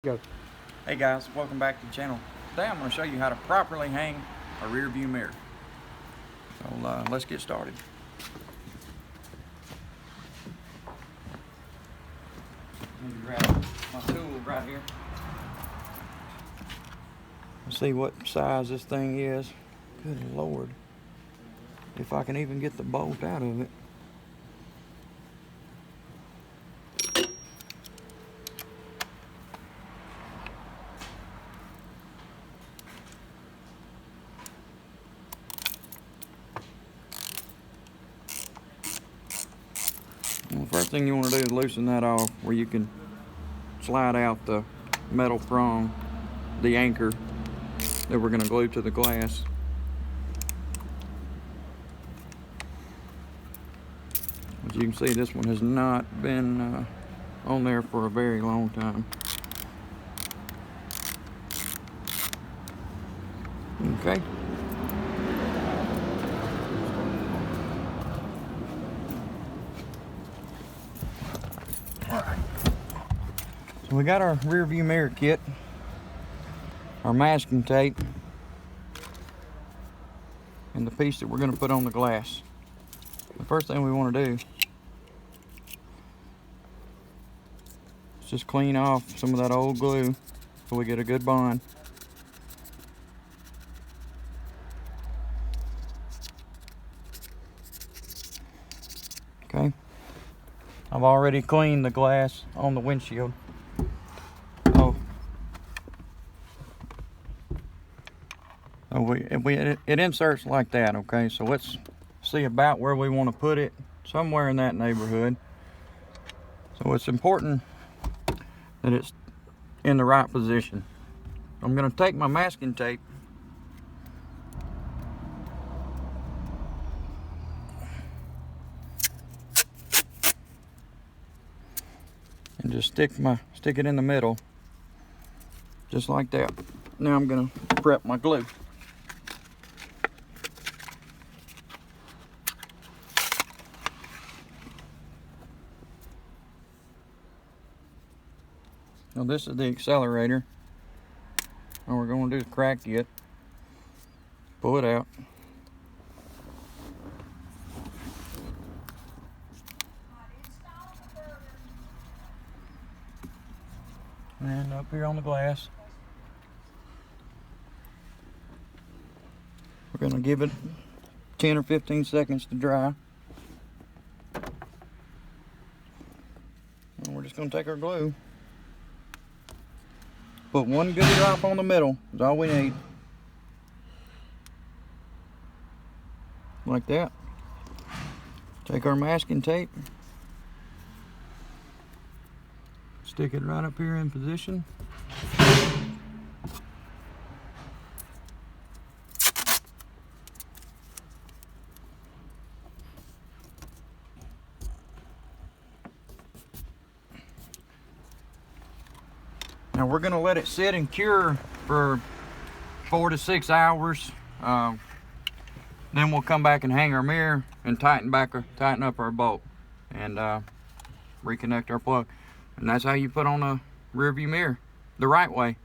Go. Hey guys, welcome back to the channel. Today I'm going to show you how to properly hang a rear view mirror. So let's get started. Let me grab my tool right here. Let's see what size this thing is. Good Lord. If I can even get the bolt out of it. Well, the first thing you want to do is loosen that off where you can slide out the metal prong, the anchor that we're going to glue to the glass. As you can see, this one has not been on there for a very long time. Okay. Alright. So we got our rear view mirror kit, our masking tape, and the piece that we're going to put on the glass. The first thing we want to do is just clean off some of that old glue so we get a good bond. Okay, I've already cleaned the glass on the windshield. It inserts like that, okay? So let's see about where we want to put it, somewhere in that neighborhood. So it's important that it's in the right position. I'm going to take my masking tape and just stick it in the middle, just like that. Now I'm going to prep my glue. Now this is the accelerator. All we're going to do is crack it, pull it out. And up here on the glass, we're going to give it 10 or 15 seconds to dry. And we're just going to take our glue, put one good drop on the middle, is all we need. Like that. Take our masking tape, stick it right up here in position. Now we're going to let it sit and cure for 4 to 6 hours. Then we'll come back and hang our mirror and tighten up our bolt and reconnect our plug. And that's how you put on a rear view mirror the right way.